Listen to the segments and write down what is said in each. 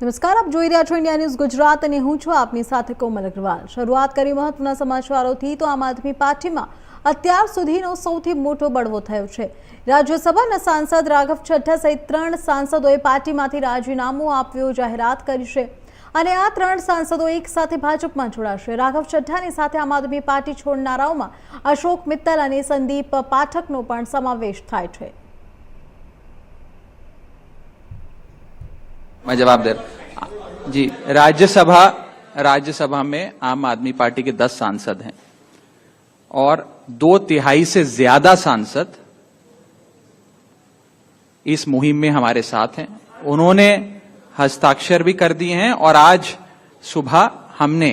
નમસ્કાર, આપ જોઈ રહ્યા છો ઇન્ડિયા ન્યૂઝ ગુજરાત અને હું છું આપની સાથે કોમલ અગ્રવાલ। શરૂઆત કરી મહત્વના સમાચારોથી તો આમ આદમી પાર્ટીમાં અત્યાર સુધીનો સૌથી મોટો બળવો થયો છે। રાજ્યસભાના સાંસદ રાઘવ ચઢ્ઢા સહિત 3 સાંસદોએ પાર્ટીમાંથી રાજીનામું આપ્યું જાહેરાત કરી છે અને આ 3 સાંસદો એક સાથે ભાજપમાં જોડાશે। રાઘવ ચઢ્ઢાની સાથે આમ આદમી પાર્ટી છોડનારાઓમાં અશોક મિત્તલ અને સંદીપ પાઠકનો પણ સમાવેશ થાય છે। मैं जवाब दे जी। राज्यसभा में आम आदमी पार्टी के 10 सांसद हैं और 2/3 से ज्यादा सांसद इस मुहिम में हमारे साथ हैं। उन्होंने हस्ताक्षर भी कर दिए हैं और आज सुबह हमने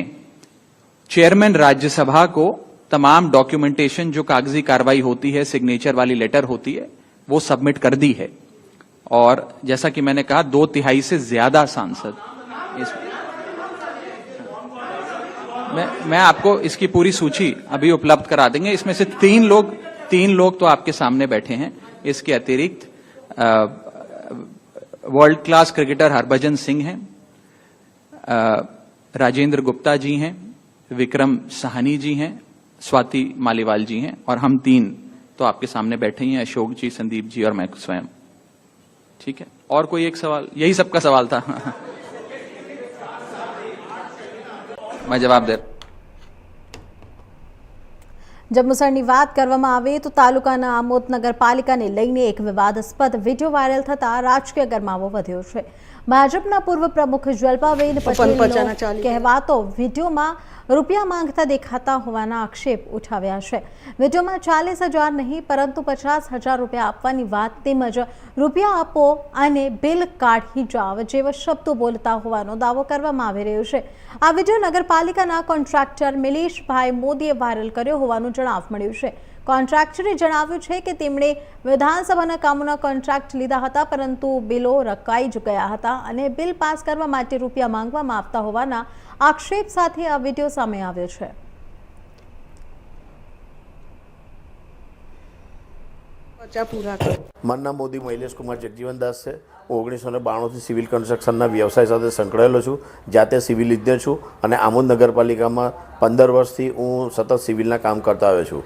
चेयरमैन राज्यसभा को तमाम डॉक्यूमेंटेशन जो कागजी कार्रवाई होती है, सिग्नेचर वाली लेटर होती है, वो सबमिट कर दी है। और जैसा कि मैंने कहा 2/3 से ज्यादा सांसद मैं आपको इसकी पूरी सूची अभी उपलब्ध करा देंगे। इसमें से 3 लोग तो आपके सामने बैठे हैं। इसके अतिरिक्त world class cricketer Harbhajan Singh हैं, राजेंद्र गुप्ता जी हैं, विक्रम साहनी जी हैं, स्वाति मालीवाल जी हैं और हम 3 तो आपके सामने बैठे ही हैं, अशोक जी, संदीप जी और मैं स्वयं। ठीक है, और कोई एक सवाल? यही सबका सवाल था। मैं जवाब दे। જંબુસરની વાત કરવામાં આવે તો તાલુકાના આમોદ નગરપાલિકાને લઈને એક વિવાદાસ્પદ વિડીયો વાયરલ થતા રાજકીય ગરમાવો વધ્યો છે। ભાજપના પૂર્વ પ્રમુખ જલપાબેન પટેલનો કહેવાતો વિડીયોમાં રૂપિયા માંગતા દેખાતા હોવાના આક્ષેપ ઉઠાવ્યા છે। વિડીયોમાં 40,000 નહીં પરંતુ 50,000 રૂપિયા આપવાની વાત તેમજ રૂપિયા આપો અને બિલ કાઢી જાવ જેવા શબ્દો બોલતા હોવાનો દાવો કરવામાં આવી રહ્યો છે। આ વિડીયો નગરપાલિકાના કોન્ટ્રાક્ટર મિલેશભાઈ મોદીએ વાયરલ કર્યો હોવાનું જણાવ મળ્યું છે। કોન્ટ્રાક્ટરે જણાવ્યું છે કે તેમણે વિધાનસભાના કામોના કોન્ટ્રાક્ટ લીધા હતા પરંતુ બિલો રકાઈ ગયા હતા અને બિલ પાસ કરવા માટે રૂપિયા માંગવામાં આવતા હોવાના આક્ષેપ સાથે આ વિડીયો સામે આવ્યો છે। મારું નામ મોદી મહિલેશ કુમાર જગજીવન દાસ છે। 1992 થી સિવિલ કન્સ્ટ્રક્શનના વ્યવસાય સાથે સંકળાયેલો છું। જાતે સિવિલ ઇજનેર છું અને આમોદ નગરપાલિકામાં 15 વર્ષથી હું સતત સિવિલના કામ કરતા આવ્યો છું।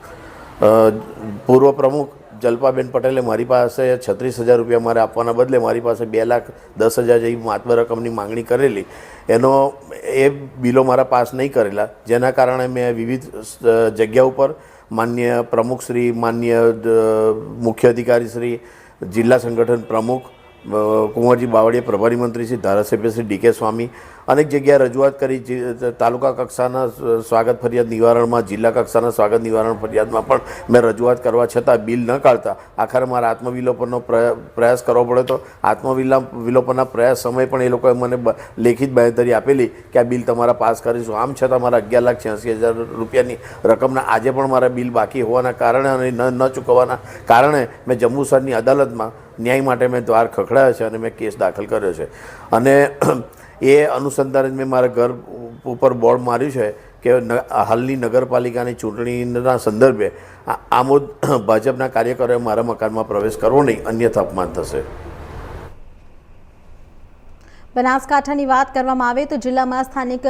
પૂર્વ પ્રમુખ જલપાબેન પટેલે મારી પાસે 36,000 રૂપિયા મારે આપવાના બદલે મારી પાસે 2,10,000 જેવી માતબર રકમની માંગણી કરેલી। એનો એ બિલો મારા પાસ નહીં કરેલા, જેના કારણે મેં વિવિધ જગ્યા ઉપર માન્ય પ્રમુખશ્રી, માન્ય મુખ્ય અધિકારીશ્રી, જિલ્લા સંગઠન પ્રમુખ કુંવરજી બાવળીયા, પ્રભારી મંત્રી શ્રી, ધારાસભ્ય શ્રી ડીકે સ્વામી અનેક જગ્યાએ રજૂઆત કરી। તાલુકા કક્ષાના સ્વાગત ફરિયાદ નિવારણમાં, જિલ્લા કક્ષાના સ્વાગત નિવારણ ફરિયાદમાં પણ મેં રજૂઆત કરવા છતાં બિલ ન કાઢતા આખરે મારા આત્મવિલોપનનો પ્રયાસ કરવો પડ્યો। તો આત્મવિલોપનના પ્રયાસ સમયે પણ એ લોકોએ મને લેખિત બાંહેધરી આપેલી કે આ બિલ તમારા પાસ કરીશું। આમ છતાં મારા 11,86,000 રૂપિયાની રકમના આજે પણ મારા બિલ બાકી હોવાના કારણે અને ન ચૂકવવાના કારણે મેં જંબુસરની અદાલતમાં ન્યાય માટે મેં દ્વાર ખખડાયો છે અને મેં કેસ દાખલ કર્યો છે। અને એ અનુસંધાને મેં મારા ઘર ઉપર બોર્ડ માર્યું છે કે હાલની નગરપાલિકાની ચૂંટણીના સંદર્ભે આમોદ ભાજપના કાર્યકરોએ મારા મકાનમાં પ્રવેશ કરવો નહીં, અન્યથા અપમાન થશે। બનાસકાંઠાની વાત કરવામાં આવે તો જિલ્લામાં સ્થાનિક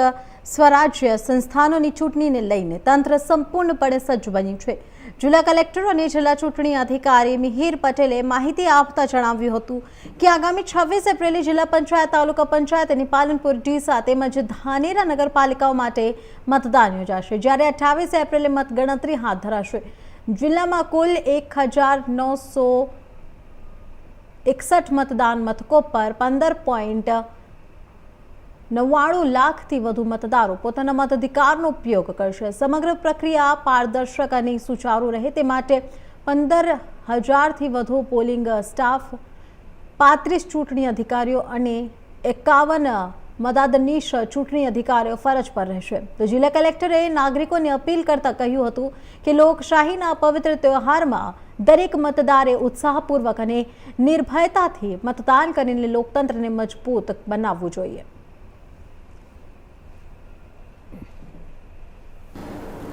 સ્વરાજ્ય સંસ્થાનોની ચૂંટણીને લઈને તંત્ર સંપૂર્ણપણે સજ્જ બન્યું છે। જિલ્લા કલેક્ટર અને જિલ્લા ચૂંટણી અધિકારી મિહિર પટેલે માહિતી આપતા જણાવ્યું હતું કે આગામી 26 એપ્રિલે જિલ્લા પંચાયત, તાલુકા પંચાયત અને પાલનપુર ડીસા તેમજ ધાનેરા નગરપાલિકાઓ માટે મતદાન યોજાશે, જ્યારે 28 એપ્રિલે મતગણતરી હાથ ધરાશે। જિલ્લામાં કુલ 1,961 मतदान मथकों पर 15.99 લાખથી વધુ મતદારો પોતાના મતાધિકારનો ઉપયોગ કરશે। સમગ્ર પ્રક્રિયા પારદર્શક અને સુચારુ રહે તે માટે 15,000થી વધુ પોલિંગ સ્ટાફ, 35 ચૂંટણી અધિકારીઓ અને 51 મદદનીશ ચૂંટણી અધિકારીઓ ફરજ પર રહેશે। તો જિલ્લા કલેક્ટરે નાગરિકોને અપીલ કરતા કહ્યું હતું કે લોકશાહીના પવિત્ર તહેવારમાં દરેક મતદારે ઉત્સાહપૂર્વક અને નિર્ભયતાથી મતદાન કરીને લોકતંત્રને મજબૂત બનાવવું જોઈએ।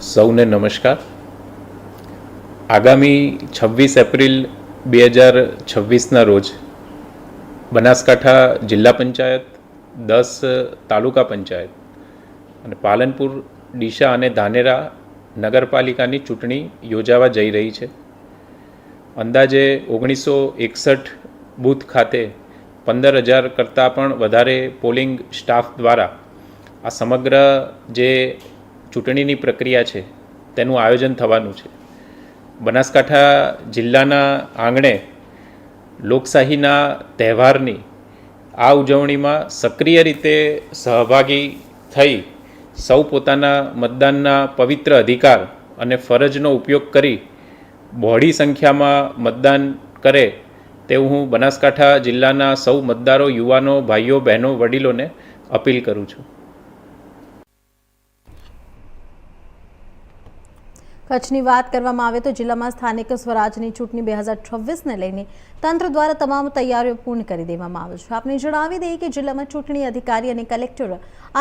સૌને નમસ્કાર। આગામી 26 એપ્રિલ 2026ના રોજ બનાસકાંઠા જિલ્લા પંચાયત 10 તાલુકા પંચાયત અને પાલનપુર, ડીસા અને ધાનેરા નગરપાલિકાની ચૂંટણી યોજાવા જઈ રહી છે. અંદાજે 1961 બૂથ ખાતે 15,000 કરતાં પણ વધારે પોલિંગ સ્ટાફ દ્વારા આ સમગ્ર જે ચૂંટણીની પ્રક્રિયા છે તેનું આયોજન થવાનું છે. બનાસકાંઠા જિલ્લાના આંગણે લોકશાહીના તહેવારની આ ઉજવણીમાં સક્રિય રીતે સહભાગી થઈ સૌ પોતાના મતદાનના પવિત્ર અધિકાર અને ફરજનો ઉપયોગ કરી બહોળી સંખ્યામાં મતદાન કરે તેવું હું બનાસકાંઠા જિલ્લાના સૌ મતદારો, યુવાનો, ભાઈઓ, બહેનો, વડીલોને અપીલ કરું છું. કચ્છની વાત કરવામાં આવે તો જિલ્લામાં સ્થાનિક સ્વરાજની ચૂંટણી 2026ને લઈને તંત્ર દ્વારા તમામ તૈયારીઓ પૂર્ણ કરી દેવામાં આવી છે. આપને જણાવી દઈએ કે જિલ્લામાં ચૂંટણી અધિકારી અને કલેક્ટર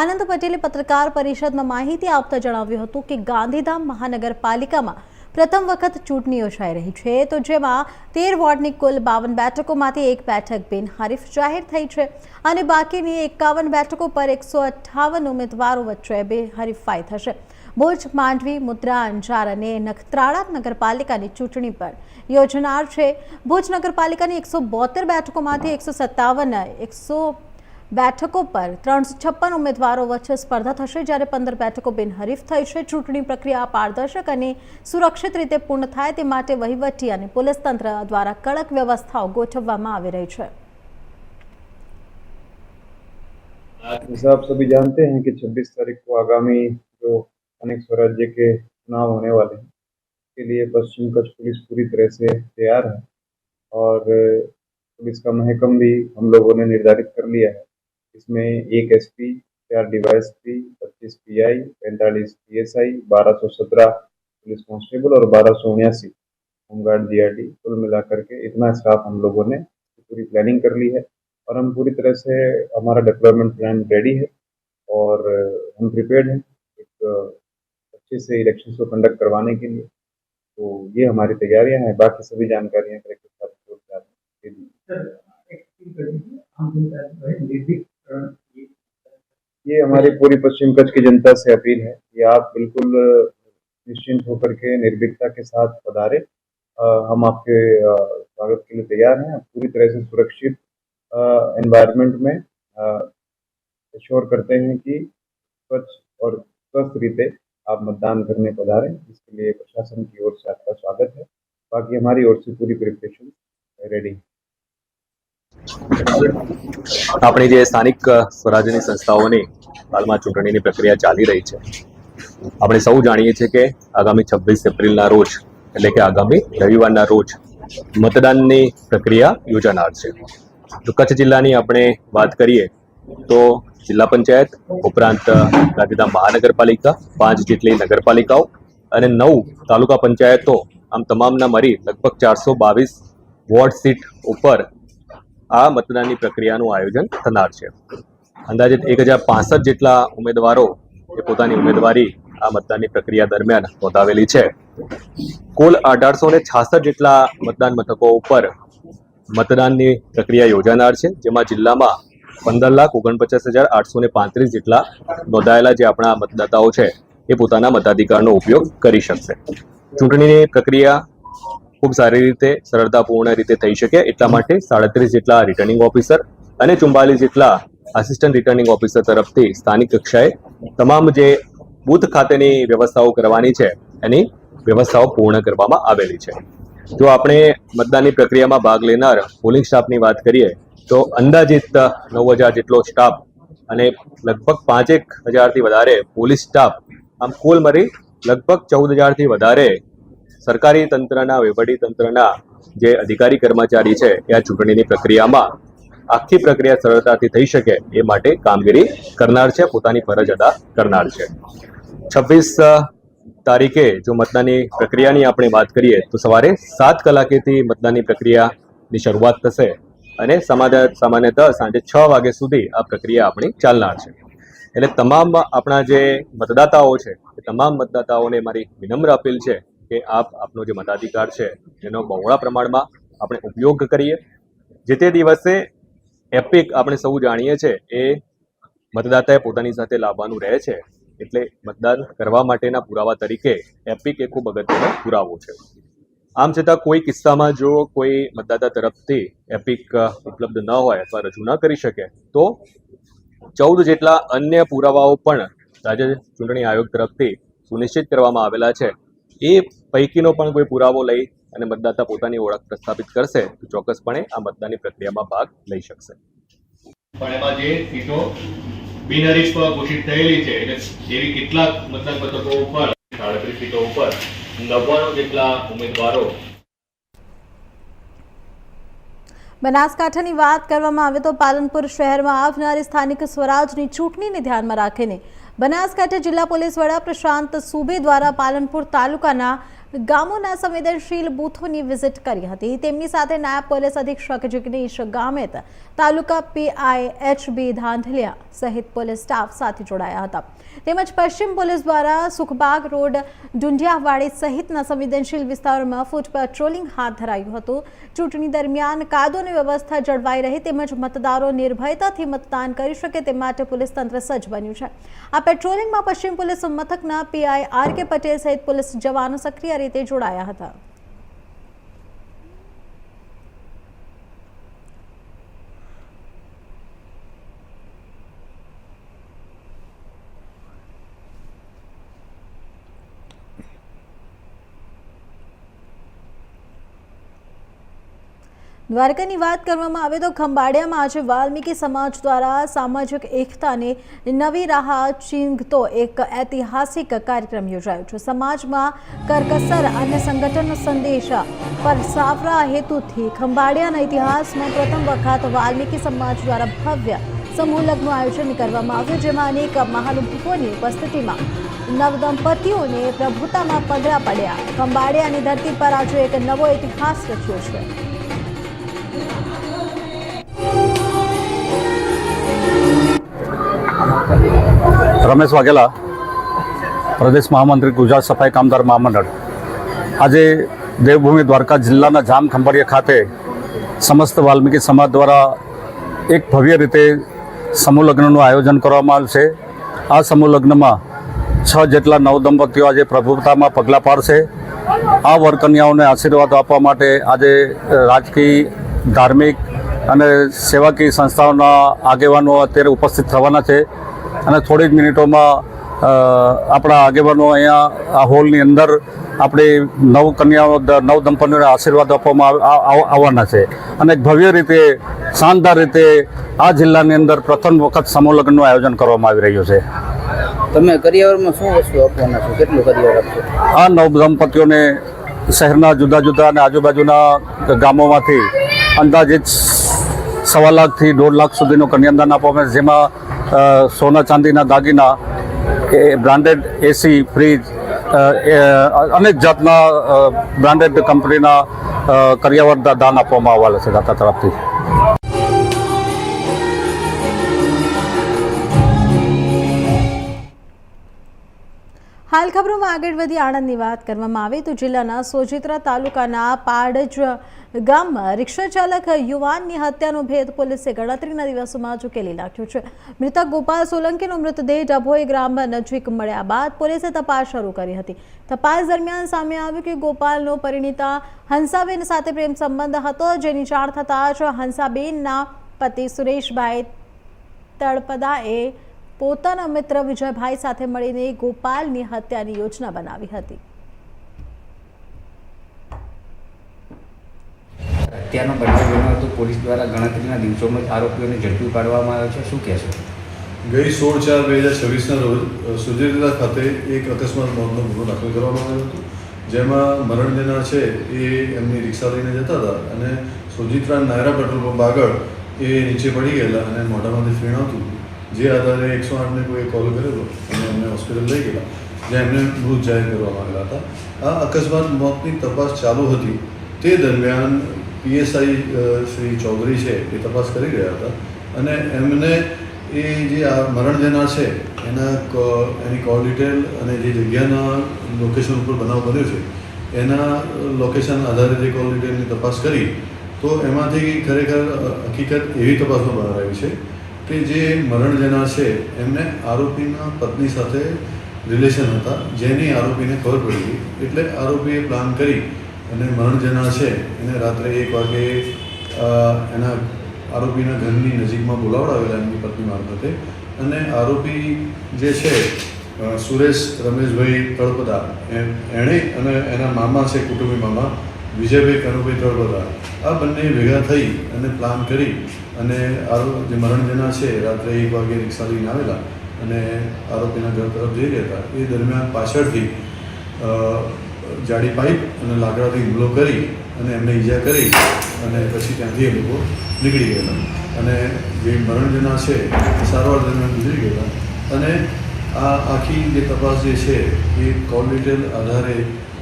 આનંદ પટેલે પત્રકાર પરિષદમાં માહિતી આપતા જણાવ્યું હતું કે ગાંધીધામ મહાનગરપાલિકામાં પ્રથમ વખત ચૂંટણી યોજાઈ રહી છે, તો જેમાં 13 વોર્ડની કુલ 52 બેઠકોમાંથી એક બેઠક બિનહરીફ જાહેર થઈ છે અને બાકીની 51 બેઠકો પર 158 ઉમેદવારો વચ્ચે બિનહરીફાઈ થશે. ભુજ, માંડવી, મુદ્રા, અંજાર અને નખત્રાણા નગરપાલિકાની ચૂંટણી પર યોજનાર છે. ભુજ નગરપાલિકાની 172 બેઠકોમાંથી 157 બેઠકો પર 356 ઉમેદવારો વચ્ચે સ્પર્ધા થશે, જ્યારે 15 બેઠકો બિનહરીફ થઈ છે. ચૂંટણી પ્રક્રિયા પારદર્શક અને સુરક્ષિત રીતે પૂર્ણ થાય તે માટે વહીવટી અને પોલીસ તંત્ર દ્વારા કડક વ્યવસ્થાઓ ગોઠવવામાં આવી રહી છે. जैसा आप सभी जानते हैं कि 26 तारीख को आगामी जो अनेक स्वराज्य के चुनाव होने वाले हैं, के लिए पश्चिम कच्छ पुलिस पूरी तरह से तैयार है और पुलिस का महकम भी हम लोगों ने निर्धारित कर लिया है. इसमें 1 SP, 4 DYSP, 25 pi, 45 PSI, 1217 police constable और 1279 होमगार्ड जीआरडी, कुल मिलाकर के इतना स्टाफ हम लोगों ने पूरी प्लानिंग कर ली है और हम पूरी तरह से हमारा डिप्लॉयमेंट प्लान रेडी है और हम प्रिपेयर्ड हैं एक अच्छे से इलेक्शन को कंडक्ट करवाने के लिए. तो ये हमारी तैयारियां हैं. बाकी सभी जानकारियां कलेक्टर साहब को दे दी. ये हमारी पूरी पश्चिम कच्छ की जनता से अपील है कि आप बिल्कुल निश्चिंत होकर के निर्भीकता के साथ पधारे. हम आपके स्वागत के लिए तैयार हैं. पूरी तरह से सुरक्षित एनवायरनमेंट में एश्योर करते हैं कि स्वच्छ और स्वस्थ रीते आप मतदान करने पधारें. इसके लिए प्रशासन की ओर से आपका स्वागत है. बाकी हमारी ओर से पूरी प्रिपरेशन रेडी है. આપણી જે સ્થાનિક સ્વરાજ્યની સંસ્થાઓની હાલમાં ચૂંટણીની પ્રક્રિયા ચાલી રહી છે. આપણે સૌ જાણીએ છીએ કે આગામી 26 એપ્રિલના રોજ એટલે કે આગામી રવિવારના રોજ મતદાનની પ્રક્રિયા યોજાનાર છે. તો કચ્છ જિલ્લાની આપણે વાત કરીએ તો જિલ્લા પંચાયત ઉપરાંત ગાંધીધામ મહાનગરપાલિકા, 5 જેટલી નગરપાલિકાઓ અને 9 તાલુકા પંચાયતો, આમ તમામના મળી લગભગ 422 વોર્ડ સીટ ઉપર આ મતદાનની પ્રક્રિયાનું આયોજન થનાર છે. અંદાજે 1065 જેટલા ઉમેદવારો એ પોતાની ઉમેદવારી આ મતદાનની પ્રક્રિયા દરમિયાન નોંધાવેલી છે. કુલ 1866 જેટલા મતદાન મથકો ઉપર મતદાનની પ્રક્રિયા યોજાનાર છે, જેમાં જિલ્લામાં 15,49,835 જેટલા નોંધાયેલા જે આપણા મતદાતાઓ છે એ પોતાના મતાધિકારનો ઉપયોગ કરી શકશે. ચૂંટણીની પ્રક્રિયા ખૂબ સારી રીતે, સરળતાપૂર્ણ રીતે થઈ શકે એટલા માટે 37 જેટલા રિટર્નિંગ ઓફિસર અને 44 જેટલા આસિસ્ટન્ટ રિટર્નિંગ ઓફિસર તરફથી સ્થાનિક કક્ષાએ તમામ જે બૂથ ખાતેની વ્યવસ્થાઓ કરવાની છે એની વ્યવસ્થાઓ પૂર્ણ કરવામાં આવેલી છે. જો આપણે મતદાનની પ્રક્રિયામાં ભાગ લેનાર પોલિંગ સ્ટાફની વાત કરીએ તો અંદાજિત 9,000 જેટલો સ્ટાફ અને લગભગ 5,000થી વધારે પોલીસ સ્ટાફ, આમ કુલ મળી લગભગ 14,000થી વધારે સરકારી તંત્રના, વહીવટી તંત્રના જે અધિકારી કર્મચારી છે એ આ ચૂંટણીની પ્રક્રિયામાં આખી પ્રક્રિયા સરળતાથી થઈ શકે એ માટે કામગીરી કરનાર છે, પોતાની ફરજ અદા કરનાર છે. 26 તારીખે જો મતદાનની પ્રક્રિયાની આપણે વાત કરીએ તો સવારે 7 કલાકેથી મતદાનની પ્રક્રિયાની શરૂઆત થશે અને સામાન્યતઃ સાંજે 6 વાગ્યા સુધી આ પ્રક્રિયા આપણી ચાલનાર છે. એટલે તમામ આપણા જે મતદાતાઓ છે એ તમામ મતદાતાઓને મારી વિનમ્ર અપીલ છે કે આપ આપનો જે મતાધિકાર છે એનો બહોળા પ્રમાણમાં આપણે ઉપયોગ કરીએ. જે તે દિવસે એપિક આપણે સૌ જાણીએ છીએ એ મતદાતાએ પોતાની સાથે લાવવાનું રહે છે, એટલે મતદાન કરવા માટેના પુરાવા તરીકે એપિક એ ખૂબ અગત્યનો પુરાવો છે. આમ છતાં કોઈ કિસ્સામાં જો કોઈ મતદાતા તરફથી એપિક ઉપલબ્ધ ન હોય અથવા રજૂ ન કરી શકે તો 14 જેટલા અન્ય પુરાવાઓ પણ રાજ્ય ચૂંટણી આયોગ તરફથી સુનિશ્ચિત કરવામાં આવેલા છે. એ પૈકીનો પણ કોઈ પુરાવો લઈ અને મતદાતા પોતાની ઓળખ પ્રસ્થાપિત કરશે તો ચોક્કસપણે આ મતદાનની પ્રક્રિયામાં ભાગ લઈ શકશે. પણ એમાં જે સીટો બિનહરીફ ઘોષિત થયેલી છે એટલે એવી કેટલાક મતદાન પત્રકો ઉપર 37 સીટો ઉપર 99 જેટલા ઉમેદવારો. બનાસકાંઠાની વાત કરવામાં આવે તો પાલનપુર શહેરમાં આવનારી સ્થાનિક સ્વરાજની ચૂંટણીને ધ્યાનમાં રાખીને બનાસકાંઠા જિલ્લા પોલીસ વડા પ્રશાંત સુબે દ્વારા પાલનપુર તાલુકાના ગામોના સંવેદનશીલ બૂથોની વિઝિટ કરી હતી. તેમની સાથે નાયબ પોલીસ અધિક્ષક જિગ્નેશ ગામેત, તાલુકા પીઆઈ એચબી ધાંધલિયા સહિત પોલીસ સ્ટાફ સાથે જોડાયા હતા. તેમજ પશ્ચિમ પોલીસ દ્વારા સુખબાગ રોડ, ડુંડિયાવાડી સહિતના સંવેદનશીલ વિસ્તારોમાં ફૂટ પેટ્રોલિંગ હાથ ધરાયું હતું. ચૂંટણી દરમિયાન કાયદોની વ્યવસ્થા જળવાઈ રહે તેમજ મતદારો નિર્ભયતાથી મતદાન કરી શકે તે માટે પોલીસ તંત્ર સજ્જ બન્યું છે. આ પેટ્રોલિંગમાં પશ્ચિમ પોલીસ મથકના પીઆઈ આર.કે. પટેલ સહિત પોલીસ જવાનો સક્રિય રીતે જોડાયા હતા. દ્વારકાની વાત કરવામાં આવે તો ખંભાળિયામાં આજે વાલ્મીકી સમાજ દ્વારા સામાજિક એકતાને નવી રાહ ચીંધતો એક ઐતિહાસિક કાર્યક્રમ યોજાયો છે. સમાજમાં કરકસર અને સંગઠનનો સંદેશ પરસાવવા હેતુથી ખંભાળિયાના ઇતિહાસમાં પ્રથમ વખત વાલ્મીકી સમાજ દ્વારા ભવ્ય સમૂહ લગ્નનું આયોજન કરવામાં આવ્યું, જેમાં અનેક મહાનુભાવોની ઉપસ્થિતિમાં નવદંપતીઓને પ્રભુતામાં પગલા પડ્યા. ખંભાળિયાની ધરતી પર આજે એક નવો ઇતિહાસ રચ્યો છે. રમેશ વાઘેલા, પ્રદેશ મહામંત્રી, ગુજરાત સફાઈ કામદાર મહામંડળ. આજે દેવભૂમિ દ્વારકા જિલ્લાના જામ ખંભાળિયા ખાતે સમસ્ત વાલ્મીકી સમાજ દ્વારા એક ભવ્ય રીતે સમૂહ લગ્નનું આયોજન કરવામાં આવ્યું છે. આ સમૂહ લગ્નમાં 6 જેટલા નવદંપતીઓ આજે પ્રભુતામાં પગલાં પાડશે. આ વરકન્યાઓને આશીર્વાદ આપવા માટે આજે રાજકીય, ધાર્મિક અને સેવાકીય સંસ્થાઓના આગેવાનો અત્યારે ઉપસ્થિત થવાના છે અને થોડી જ મિનિટોમાં આપણા આગેવાનો અહીંયા આ હોલની અંદર આપણી નવ દંપતીઓને આશીર્વાદ આપવામાં આવવાના છે અને ભવ્ય રીતે, શાનદાર રીતે આ જિલ્લાની અંદર પ્રથમ વખત સમૂહ લગ્નનું આયોજન કરવામાં આવી રહ્યું છે. તમે કરિયાવરમાં શું વસ્તુ આપવાના છો? કેટલું કરિયાવર આપશો? આ નવ દંપતીઓને શહેરના જુદા જુદા અને આજુબાજુના ગામોમાંથી અંદાજિત 1.25 લાખથી 1.5 લાખ સુધીનું કન્યાદાન આપવામાં આવે, જેમાં સોના ચાંદીના દાગીના, બ્રાન્ડેડ એસી, ફ્રીજ, અનેક જાતના બ્રાન્ડેડ કંપનીના કરિયાવર દાન આપવામાં આવેલા છે દાતા તરફથી. હાલ ખબરોમાં આગળ વધી આણંદની વાત કરવામાં આવે તો જિલ્લાના સોજિત્રા તાલુકાના પાડજ ગામમાં રિક્ષા ચાલક યુવાનની હત્યાનો ભેદ પોલીસે ગણતરીના દિવસોમાં જ ઉકેલી નાખ્યો છે. મૃતક ગોપાલ સોલંકીનો મૃતદેહ ડભોઈ ગ્રામ નજીક મળ્યા બાદ પોલીસે તપાસ શરૂ કરી હતી. તપાસ દરમિયાન સામે આવ્યું કે ગોપાલનો પરિણીતા હંસાબેન સાથે પ્રેમ સંબંધ હતો, જેની જાણ થતાં જ હંસાબેનના પતિ સુરેશભાઈ તળપદાએ પોતાના મિત્ર વિજયભાઈ સાથે મળીને ગોપાલની હત્યાની યોજના બનાવી હતી. હત્યાનો બનાવ બન્યો હતો. પોલીસ દ્વારા ગણતરીના દિવસોમાં જ આરોપીઓને ઝડપી પાડવામાં આવ્યો છે. શું કહેશો? ગઈ 16/4/2026ના રોજ સુજેતા ખાતે એક અકસ્માત મોતનો ગુનો દાખલ કરવામાં આવ્યો હતો, જેમાં મરણ જનાર છે એ એમની રિક્ષા લઈને જતા હતા અને સોજિત્રા નાયરા પેટ્રોલ પંપ આગળ એ નીચે પડી ગયેલા અને મોઢામાંથી ફીણ આવતું, જે આધારે 108ને કોઈ કોલ કરેલો અને એમને હોસ્પિટલ લઈ ગયેલા, જ્યાં એમને મૃત જાહેર કરવામાં આવેલા હતા. આ અકસ્માત મોતની તપાસ ચાલુ હતી તે દરમિયાન પીએસઆઈ શ્રી ચૌધરી છે એ તપાસ કરી રહ્યા હતા અને એમને એ જે આ મરણ જનાર છે એની કોલ ડિટેલ અને જે જગ્યાના લોકેશન ઉપર બનાવ બન્યો છે એના લોકેશન આધારે જે કોલ ડિટેલની તપાસ કરી તો એમાંથી ખરેખર હકીકત એવી તપાસમાં બહાર આવી છે કે જે મરણ જનાર છે એમને આરોપીના પત્ની સાથે રિલેશન હતા, જેની આરોપીને ખબર પડી ગઈ. એટલે આરોપીએ પ્લાન કરી અને મરણ જનાર છે એને રાત્રે 1 વાગે એના આરોપીના ઘરની નજીકમાં બોલાવડાવેલા એમની પત્ની મારફતે. અને આરોપી જે છે સુરેશ રમેશભાઈ તળપદા એણે અને એના મામા છે, કુટુંબી મામા વિજયભાઈ કનુભાઈ તળપદા, આ બંને ભેગા થઈ અને પ્લાન કરી અને જે મરણ જનાર છે રાત્રે 1 વાગે રિક્ષા લઈને આવેલા અને આરોપીના ઘર તરફ જઈ રહ્યા હતા. એ દરમિયાન પાછળથી જાડી પાઇપ અને લાકડાથી હુમલો કરી અને એમને ઈજા કરી અને પછી ત્યાંથી એ લોકો નીકળી ગયેલા. અને જે મરણ જનાર છે એ સારવાર દરમિયાન ગુજરી ગયેલા. અને આ આખી જે તપાસ જે છે એ કોલ ડિટેલ આધારે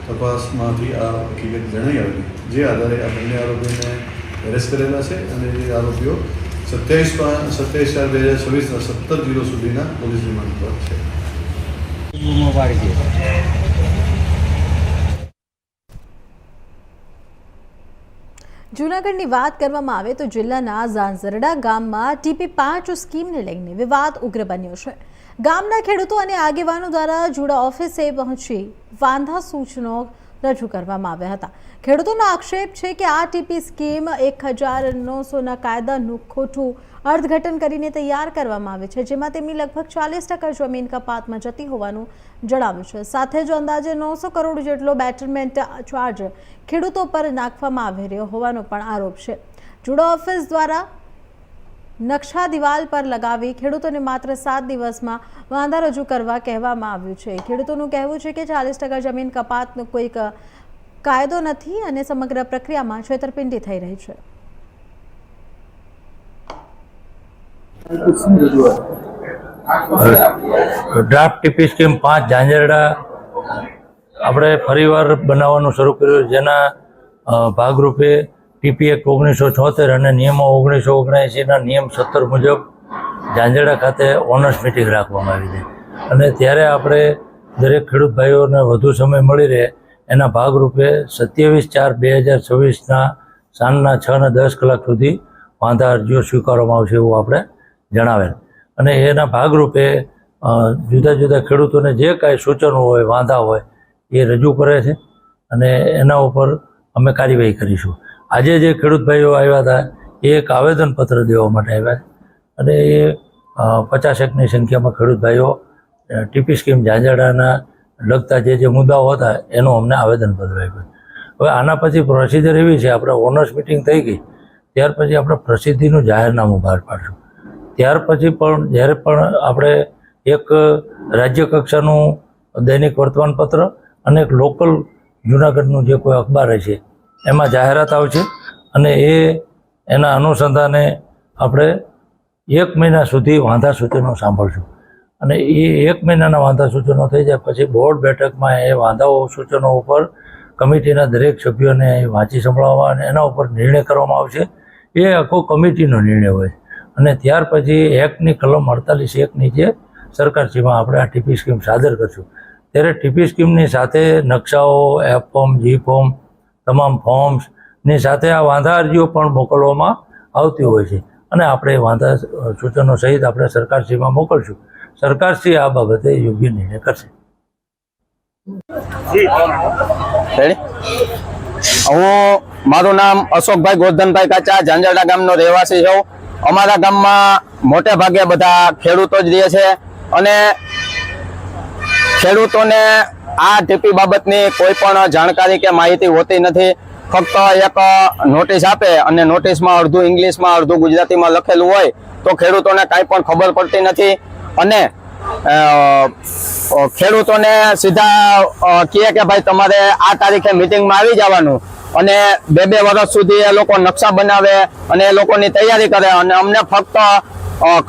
તપાસમાંથી આ હકીકત જણાઈ આવેલી, જે આધારે આ બંને આરોપીને એરેસ્ટ કરેલા છે. અને જે આરોપીઓ 27/4/2026 17 સુધીના પોલીસ રિમાન્ડ પર છે. જૂનાગઢની વાત કરવામાં આવે તો જિલ્લાના ઝાંઝરડા ગામમાં TP5 સ્કીમને લઈને વિવાદ ઉગ્ર બન્યો છે. ગામના ખેડૂતો અને આગેવાનો દ્વારા જુડા ઓફિસે પહોંચી વાંધા સૂચનો રજૂ કરવામાં આવ્યા હતા. ખેડૂતોનો આક્ષેપ છે કે આ ટીપી સ્કીમ 1909ના કાયદાનું ખોટું અર્થઘટન કરીને તૈયાર કરવામાં આવે છે, જેમાં તેમની લગભગ 40% જમીન કપાતમાં જતી હોવાનું જણાવ્યું છે. સાથે જ અંદાજે 900 કરોડ જેટલો બેટરમેન્ટ ચાર્જ ખેડૂતો પર નાખવામાં આવી રહ્યો હોવાનો પણ આરોપ છે. જુડા ઓફિસ દ્વારા નકશા દિવાલ પર લગાવી ખેડૂતોને માત્ર 7 દિવસમાં વાંધા રજૂ કરવા કહેવામાં આવ્યું છે. ખેડૂતોનું કહેવું છે કે 40% જમીન કપાતનો કોઈ કાયદો નથી અને સમગ્ર પ્રક્રિયામાં છેતરપિંડી થઈ રહી છે. ડ્રાફ્ટ ટીપી સ્કીમ 5 ઝાંઝરડા આપણે ફરીવાર બનાવવાનું શરૂ કર્યું, જેના ભાગરૂપે ટીપી એક્ટ 1976 અને નિયમો 1979ના નિયમ 17 મુજબ ઝાંઝરડા ખાતે ઓનર્સ મિટિંગ રાખવામાં આવી છે. અને ત્યારે આપણે દરેક ખેડૂત ભાઈઓને વધુ સમય મળી રહે એના ભાગરૂપે 27/4/2026ના સાંજના 6 અને 10 કલાક સુધી વાંધા અરજીઓ સ્વીકારવામાં આવશે એવું આપણે જણાવેલ. અને એના ભાગરૂપે જુદા જુદા ખેડૂતોને જે કાંઈ સૂચનો હોય, વાંધા હોય એ રજૂ કરે છે અને એના ઉપર અમે કાર્યવાહી કરીશું. આજે જે ખેડૂત ભાઈઓ આવ્યા હતા એ એક આવેદનપત્ર દેવા માટે આવ્યા અને એ 50-1ની સંખ્યામાં ખેડૂત ભાઈઓ ટીપી સ્કીમ ઝાંઝરડાના લગતા જે મુદ્દાઓ હતા એનું અમને આવેદનપત્ર આપ્યું. હવે આના પછી પ્રોસિજર એવી છે, આપણે ઓનર્સ મિટિંગ થઈ ગઈ ત્યાર પછી આપણે પ્રસિદ્ધિનું જાહેરનામું બહાર પાડશું. ત્યાર પછી પણ જ્યારે પણ આપણે એક રાજ્ય કક્ષાનું દૈનિક વર્તમાનપત્ર અને એક લોકલ જૂનાગઢનું જે કોઈ અખબાર છે એમાં જાહેરાત આવશે અને એના અનુસંધાને આપણે 1 મહિના સુધી વાંધા સૂચનો સાંભળશું. અને એ 1 મહિનાના વાંધા સૂચનો થઈ જાય પછી બોર્ડ બેઠકમાં એ વાંધાઓ સૂચનો ઉપર કમિટીના દરેક સભ્યોને વાંચી સંભળાવવા અને એના ઉપર નિર્ણય કરવામાં આવશે. એ આખો કમિટીનો નિર્ણય હોય અને ત્યાર પછી એક્ટની કલમ 48(1) નીચે સરકારશ્રીમાં આપણે આ ટીપી સ્કીમ સાદર કરશું. ત્યારે ટીપી સ્કીમની સાથે નકશાઓ, એફ ફોર્મ, જી ફોર્મ, તમામ ફોર્મ્સની સાથે આ વાંધા અરજીઓ પણ મોકલવામાં આવતી હોય છે અને આપણે વાંધા સૂચનો સહિત આપણે સરકારશ્રીમાં મોકલશું. સરકારશ્રી આ બાબતે યોગ્ય નિર્ણય કરશે. મારું નામ અશોકભાઈ ગોરધનભાઈ કાચા, ઝાંઝરડા ગામનો રહેવાસી છું. અમારા ગામમાં મોટે ભાગે બધા ખેડૂતો જ રહે છે અને ખેડૂતોને આ ટીપી બાબતની કોઈ પણ જાણકારી કે માહિતી હોતી નથી. ફક્ત એક નોટિસ આપે અને નોટિસમાં અડધું ઇંગ્લિશમાં અડધું ગુજરાતીમાં લખેલું હોય તો ખેડૂતોને કાંઈ પણ ખબર પડતી નથી અને ખેડૂતોને સીધા કહે કે ભાઈ તમારે આ તારીખે મિટિંગમાં આવી જવાનું અને 2 વર્ષ સુધી એ લોકો નકશા બનાવે અને એ લોકોની તૈયારી કરે અને અમને ફક્ત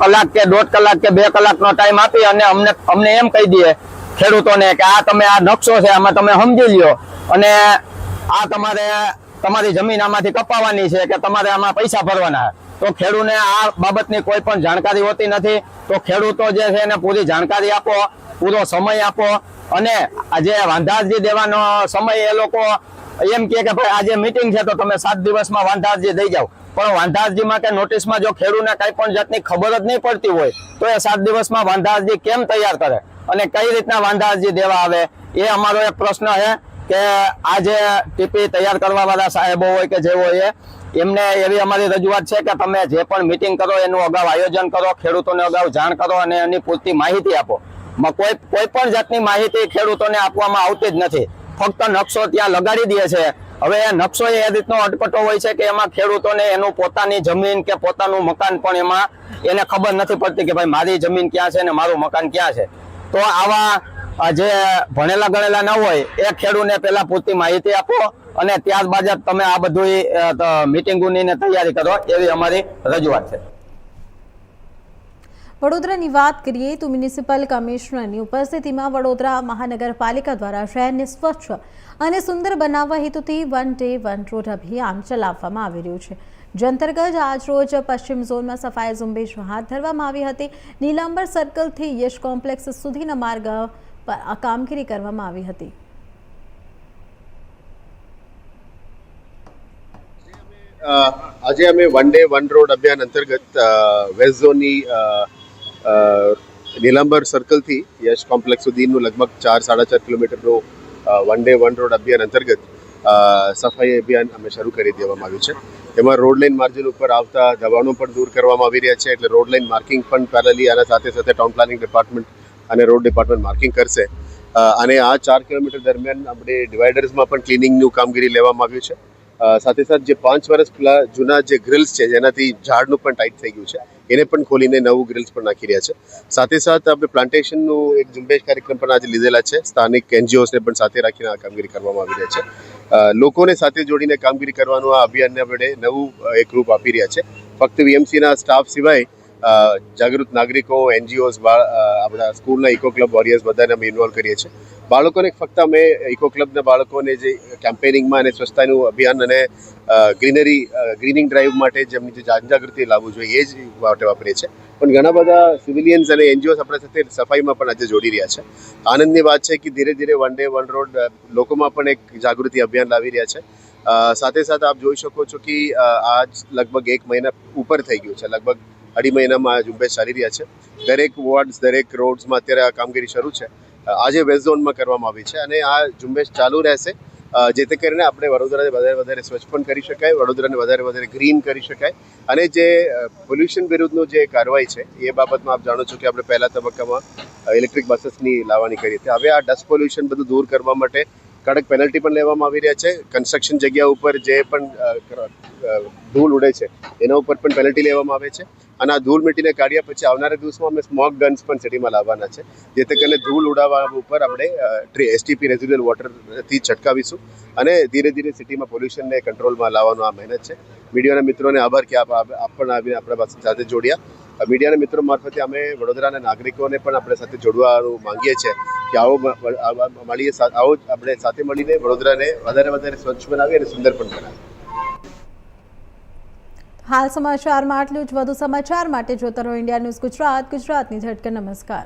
કલાક કે 1.5 કલાક કે 2 કલાકનો ટાઈમ આપી અને અમને એમ કહી દે ખેડૂતોને કે આ તમે આ નકશો છે આમાં તમે સમજી લ્યો અને આ તમારી જમીન આમાંથી કપાવવાની છે કે તમારે આમાં પૈસા ભરવાના. તો ખેડૂતને આ બાબતની કોઈ પણ જાણકારી હોતી નથી. તો ખેડૂતો જે છે એને પૂરી જાણકારી આપો, પૂરો સમય આપો અને આજે વાંધા અરજી દેવાનો સમય એ લોકો એમ કે ભાઈ આજે મીટિંગ છે તો તમે 7 દિવસમાં વાંધા અરજી દઈ જાઓ. પણ વાંધા અરજીમાં કે નોટિસમાં જો ખેડૂતને કઈ પણ જાતની ખબર જ નહીં પડતી હોય તો એ 7 દિવસમાં વાંધા અરજી કેમ તૈયાર કરે અને કઈ રીતના વાંધા અરજી દેવા આવે, એ અમારો એક પ્રશ્ન છે કે આ જે ટીપી તૈયાર કરવા વાળા સાહેબો હોય કે જે હોય એમને એવી અમારી રજૂઆત છે કે તમે જે પણ મિટિંગ કરો એનું અગાઉ આયોજન કરો, ખેડૂતોને અગાઉ જાણ કરો અને એની પૂરતી માહિતી આપો. કોઈ પણ જાતની માહિતી ખેડૂતોને આપવામાં આવતી જ નથી. ફક્ત નકશો ત્યાં લગાડી દે છે. હવે એ નકશો એ રીતનો અટપટો હોય છે કે એમાં ખેડૂતોને એનું પોતાની જમીન કે પોતાનું મકાન પણ એમાં એને ખબર નથી પડતી કે ભાઈ મારી જમીન ક્યાં છે ને મારું મકાન ક્યાં છે. તો આવા જે ભણેલા ગણેલા ન હોય એ ખેડૂતને પહેલા પૂરતી માહિતી આપો અને ત્યારબાદ જ તમે આ બધું મિટિંગોની તૈયારી કરો, એવી અમારી રજૂઆત છે. વડોદરાની વાત કરીએ તો મ્યુનિસિપલ કમિશનરની ઉપસ્થિતિમાં વડોદરા મહાનગરપાલિકા દ્વારા શહેરને સ્વચ્છ અને સુંદર બનાવવા હેતુથી 1 ડે 1 રોડ અભિયાન ચલાવવામાં આવી રહ્યું છે. જે અંતર્ગત આજરોજ પશ્ચિમ ઝોનમાં સફાઈ ઝુંબેશ હાથ ધરવામાં આવી હતી. નીલાંબર સર્કલથી યશ કોમ્પ્લેક્સ સુધીના માર્ગ પર આ કામગીરી કરવામાં આવી હતી. આજે અમે 1 ડે 1 રોડ અભિયાન અંતર્ગત વેસ્ટ ઝોનની નીલાંબર સર્કલથી યશ કોમ્પ્લેક્સ સુધીનું લગભગ 4-4.5 કિલોમીટરનું 1 ડે 1 રોડ અભિયાન અંતર્ગત સફાઈ અભિયાન અમે શરૂ કરી દેવામાં આવ્યું છે. એમાં રોડ લાઇન માર્જિન ઉપર આવતા દબાણો પણ દૂર કરવામાં આવી રહ્યા છે. એટલે રોડ લાઇન માર્કિંગ પણ પેરેલલી આના સાથે સાથે ટાઉન પ્લાનિંગ ડિપાર્ટમેન્ટ અને રોડ ડિપાર્ટમેન્ટ માર્કિંગ કરશે. અને આ 4 કિલોમીટર દરમિયાન આપણે ડિવાઈડર્સમાં પણ ક્લિનિંગનું કામગીરી લેવામાં આવ્યું છે. સાથે સાથે જે 5 વર્ષ જૂના જે ગ્રિલ્સ છે જેનાથી ઝાડનું પણ ટાઈટ થઈ ગયું છે એને પણ ખોલીને નવું ગ્રિલ્સ પણ નાખી રહ્યા છે. સાથે સાથે આપણે પ્લાન્ટેશનનું એક ઝુંબેશ કાર્યક્રમ પણ આજે લીધેલા છે. સ્થાનિક એનજીઓસને પણ સાથે રાખીને આ કામગીરી કરવામાં આવી રહ્યા છે. લોકોને સાથે જોડીને કામગીરી કરવાનું આ અભિયાનને આપણે નવું એક રૂપ આપી રહ્યા છે. ફક્ત વીએમસીના સ્ટાફ સિવાય જાગૃત નાગરિકો, એનજીઓસ, આપણા સ્કૂલના ઇકો ક્લબ વોરિયર્સ બધાને અમે ઇન્વોલ્વ કરીએ છીએ. બાળકોને ફક્ત અમે ઇકો ક્લબના બાળકોને જે કેમ્પેનિંગમાં અને સ્વચ્છતાનું અભિયાન અને ગ્રીનિંગ ડ્રાઈવ માટે જેમની જે જનજાગૃતિ લાવવું જોઈએ એ જ માટે વાપરીએ છીએ. પણ ઘણા બધા સિવિલિયન્સ અને એનજીઓસ આપણા સાથે સફાઈમાં પણ આજે જોડી રહ્યા છે. આનંદની વાત છે કે ધીરે ધીરે 1 ડે 1 રોડ લોકોમાં પણ એક જાગૃતિ અભિયાન લાવી રહ્યા છે. સાથે સાથે આપ જોઈ શકો છો કે આજ લગભગ 1 મહિના ઉપર થઈ ગયું છે. લગભગ 2.5 મહિનામાં આ ઝુંબેશ ચાલી રહ્યા છે. દરેક વોર્ડ્સ, દરેક રોડ્સમાં અત્યારે આ કામગીરી શરૂ છે. આજે વેસ્ટ ઝોનમાં કરવામાં આવી છે અને આ ઝુંબેશ ચાલુ રહેશે જેથી કરીને આપણે વડોદરાને વધારે સ્વચ્છ પણ કરી શકાય, વડોદરાને વધારે ગ્રીન કરી શકાય. અને જે પોલ્યુશન વિરુદ્ધનું જે કાર્યવાહી છે એ બાબતમાં આપ જાણો છો કે આપણે પહેલા તબક્કામાં ઇલેક્ટ્રિક બસીસની લાવવાની કરી હતી. હવે આ ડસ્ટ પોલ્યુશન બધું દૂર કરવા માટે કડક પેનલ્ટી પણ લેવામાં આવી રહ્યા છે. કન્સ્ટ્રક્શન જગ્યા ઉપર જે પણ ધૂળ ઉડે છે એના ઉપર પણ પેનલ્ટી લેવામાં આવે છે. અને આ ધૂળ મીટીને કાઢ્યા પછી આવનારા દિવસમાં અમે સ્મોક ગન્સ પણ સિટીમાં લાવવાના છે જેથી કરીને ધૂળ ઉડાવવા ઉપર આપણે એસટીપી રેઝિડ્યુઅલ વોટરથી છટકાવીશું અને ધીરે ધીરે સિટીમાં પોલ્યુશનને કંટ્રોલમાં લાવવાનો આ મહેનત છે. મીડિયાના મિત્રોને આભાર કે આપ પણ આવીને આપણા સાથે જોડ્યા. મીડિયાના મિત્રો મારફતે અમે વડોદરાના નાગરિકોને પણ આપણે સાથે જોડવાનું માંગીએ છીએ કે આવો આપણે સાથે મળીને વડોદરાને વધારે સ્વચ્છ બનાવીએ અને સુંદર પણ બનાવીએ. હાલ સમાચારમાં આટલું જ. વધુ સમાચાર માટે જોતા રહો ઇન્ડિયા ન્યૂઝ ગુજરાત, ગુજરાતની ધડકન. નમસ્કાર.